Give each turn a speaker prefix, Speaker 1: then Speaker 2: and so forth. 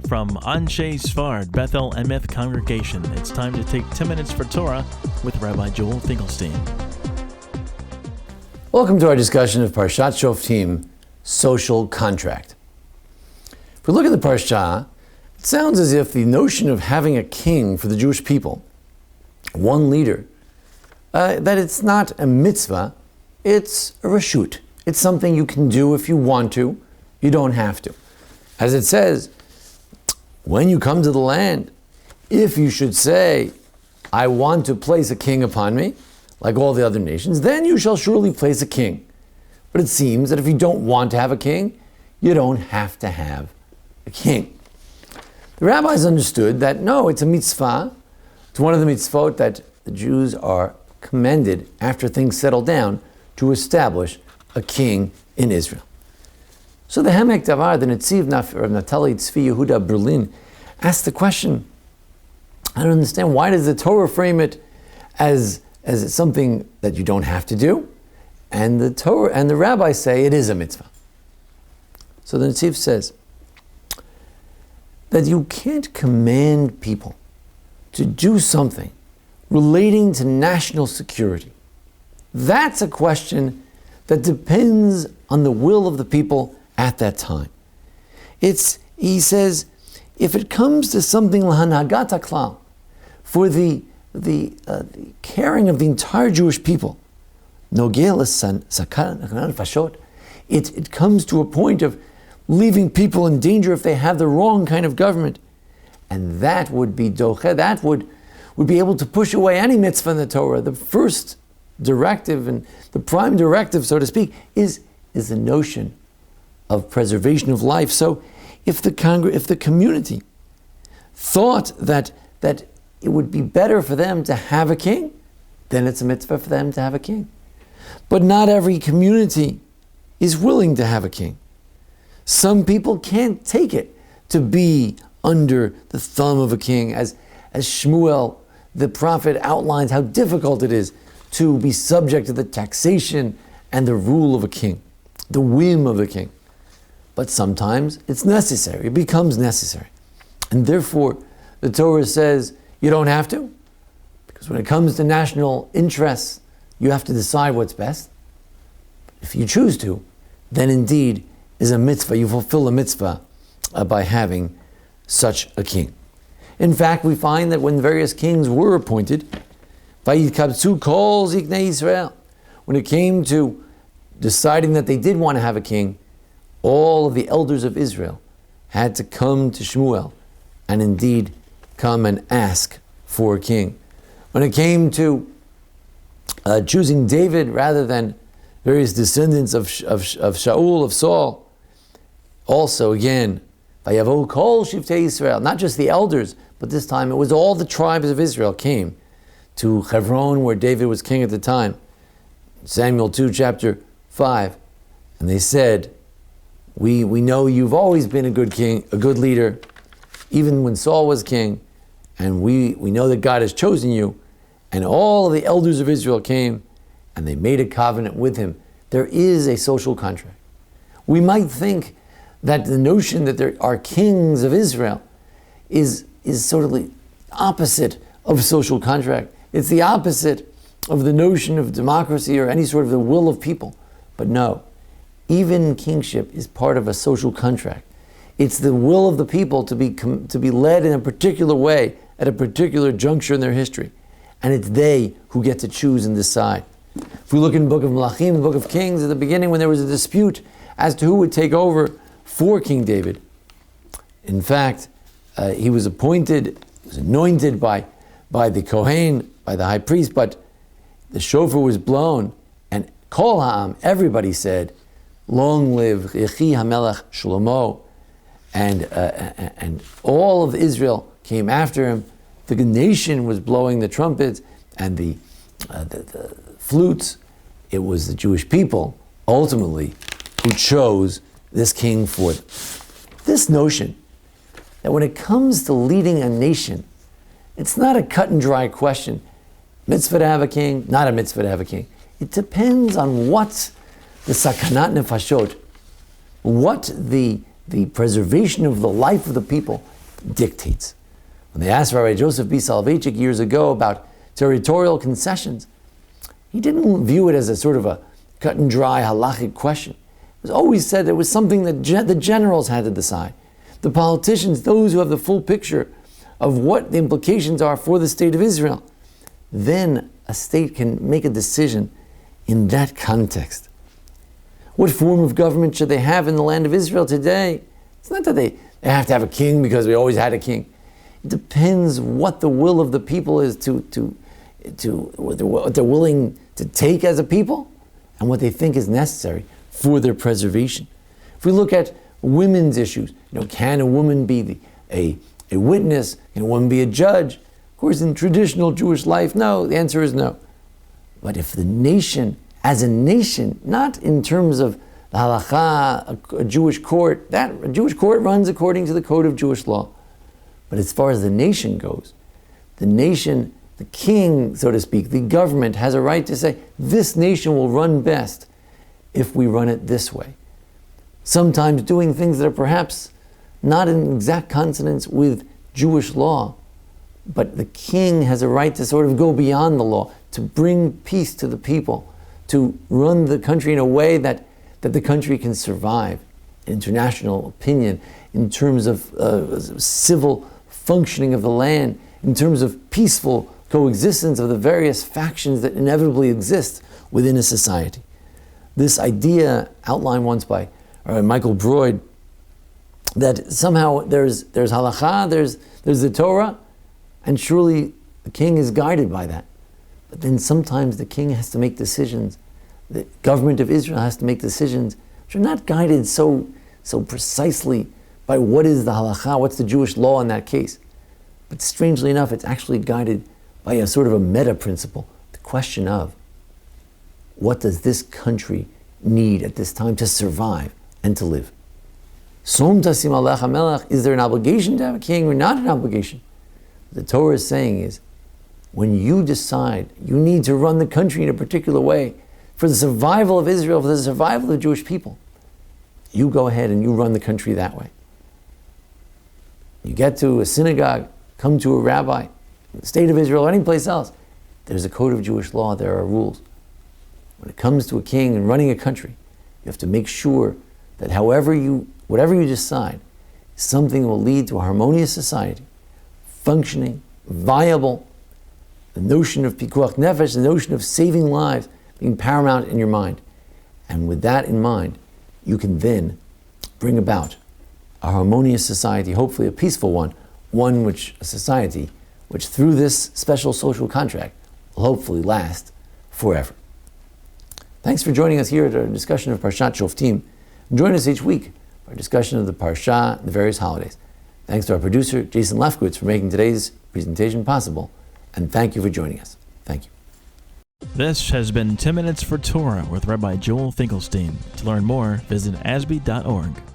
Speaker 1: From Anshe Sfard, Bethel Emeth Congregation, it's time to take 10 minutes for Torah with Rabbi Joel Finkelstein.
Speaker 2: Welcome to our discussion of Parshat Shofetim, social contract. If we look at the Parsha, it sounds as if the notion of having a king for the Jewish people, one leader, that it's not a mitzvah, it's a reshut. It's something you can do if you want to, you don't have to. As it says, when you come to the land, if you should say, I want to place a king upon me, like all the other nations, then you shall surely place a king. But it seems that if you don't want to have a king, you don't have to have a king. The rabbis understood that no, it's a mitzvah. It's one of the mitzvot that the Jews are commended after things settle down to establish a king in Israel. So the Hemek Davar, the Netziv of Natali Tzvi Yehuda Berlin, asked the question, I don't understand, why does the Torah frame it as something that you don't have to do? And the Torah and the rabbis say it is a mitzvah. So the Netziv says that you can't command people to do something relating to national security. That's a question that depends on the will of the people at that time. He says, if it comes to something l'hanagat haklal, for the caring of the entire Jewish people, it comes to a point of leaving people in danger if they have the wrong kind of government, and that would be doche, that would be able to push away any mitzvah in the Torah. The first directive and the prime directive, so to speak, is the notion of preservation of life. So if the community thought that it would be better for them to have a king, then it's a mitzvah for them to have a king. But not every community is willing to have a king. Some people can't take it to be under the thumb of a king, as Shmuel, the prophet, outlines how difficult it is to be subject to the taxation and the rule of a king, the whim of a king. But sometimes it's necessary, it becomes necessary. And therefore, the Torah says you don't have to, because when it comes to national interests, you have to decide what's best. If you choose to, then indeed is a mitzvah, you fulfill a mitzvah by having such a king. In fact, we find that when various kings were appointed, Vayikabtzu kol ziknei Yisrael, when it came to deciding that they did want to have a king, all of the elders of Israel had to come to Shmuel and indeed come and ask for a king. When it came to choosing David rather than various descendants of Shaul, of Saul, also again, Vayavo kol shiftei Yisrael, not just the elders, but this time it was all the tribes of Israel came to Hebron, where David was king at the time. Samuel 2, chapter 5. And they said, we know you've always been a good king, a good leader, even when Saul was king, and we know that God has chosen you. And all of the elders of Israel came, and they made a covenant with him. There is a social contract. We might think that the notion that there are kings of Israel is sort of the opposite of social contract. It's the opposite of the notion of democracy or any sort of the will of people. But no, even kingship is part of a social contract. It's the will of the people to be led in a particular way at a particular juncture in their history. And it's they who get to choose and decide. If we look in the book of Melachim, the book of Kings, at the beginning when there was a dispute as to who would take over for King David, in fact, he was anointed by the Kohen, by the high priest, but the shofar was blown, and Kol Ha'am, everybody said, long live Yechi HaMelech Shlomo, and all of Israel came after him. The nation was blowing the trumpets and the flutes. It was the Jewish people, ultimately, who chose this king for them. This notion that when it comes to leading a nation, it's not a cut and dry question. Mitzvah to have a king, not a mitzvah to have a king. It depends on what the sakanat nefashot, what the preservation of the life of the people dictates. When they asked Rabbi Joseph B. Soloveitchik years ago about territorial concessions, he didn't view it as a sort of a cut and dry halachic question. It was always said it was something that the generals had to decide. The politicians, those who have the full picture of what the implications are for the state of Israel. Then a state can make a decision in that context. What form of government should they have in the land of Israel today? It's not that they have to have a king because we always had a king. It depends what the will of the people is what they're willing to take as a people and what they think is necessary for their preservation. If we look at women's issues, can a woman be a witness? Can a woman be a judge? Of course, in traditional Jewish life, no. The answer is no. But if the nation, as a nation, not in terms of the halakha, a Jewish court, a Jewish court runs according to the code of Jewish law. But as far as the nation goes, the nation, the king, so to speak, the government has a right to say, this nation will run best if we run it this way. Sometimes doing things that are perhaps not in exact consonance with Jewish law, but the king has a right to sort of go beyond the law, to bring peace to the people, to run the country in a way that the country can survive, international opinion, in terms of civil functioning of the land, in terms of peaceful coexistence of the various factions that inevitably exist within a society. This idea, outlined once by Michael Broyd, that somehow there's halakha, there's the Torah, and surely the king is guided by that. But then sometimes the king has to make decisions, the government of Israel has to make decisions which are not guided so precisely by what is the halakha, what's the Jewish law in that case. But strangely enough, it's actually guided by a sort of a meta principle, the question of what does this country need at this time to survive and to live? Som tasim alech hamelech, is there an obligation to have a king or not an obligation? The Torah is saying is, when you decide you need to run the country in a particular way for the survival of Israel, for the survival of the Jewish people, you go ahead and you run the country that way. You get to a synagogue, come to a rabbi, in the state of Israel or any place else, there's a code of Jewish law, there are rules. When it comes to a king and running a country, you have to make sure that whatever you decide, something will lead to a harmonious society, functioning, viable, the notion of pikuach nefesh, the notion of saving lives being paramount in your mind. And with that in mind, you can then bring about a harmonious society, hopefully a peaceful one, a society which through this special social contract will hopefully last forever. Thanks for joining us here at our discussion of Parshat Shofetim. Join us each week for a discussion of the Parsha and the various holidays. Thanks to our producer, Jason Lefkowitz, for making today's presentation possible. And thank you for joining us. Thank you.
Speaker 1: This has been 10 Minutes for Torah with Rabbi Joel Finkelstein. To learn more, visit ASBEE.org.